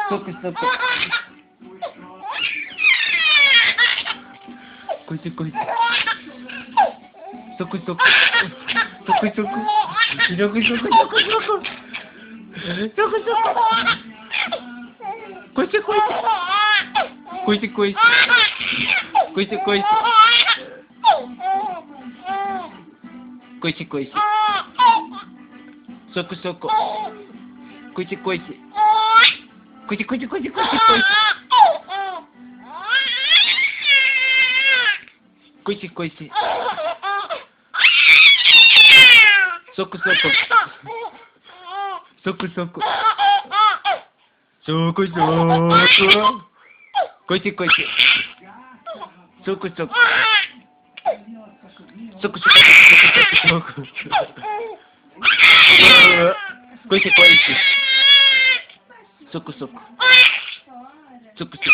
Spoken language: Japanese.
そくそく。こいつこいつ。そくそく。そくそく。そくそく。そくそく。そくそく。こいつこいつ。こいつこいつ。こいつこいつ。こいつこいつ。そくそく。こいつこいつ。こいつこいつこいつこいつこいつ。こいつこいつ。そくそく。そくそく。そくそく。こいつこいつ。そくそく。そくそく。そくそく。こいつこいつ。そくそく。そくそく。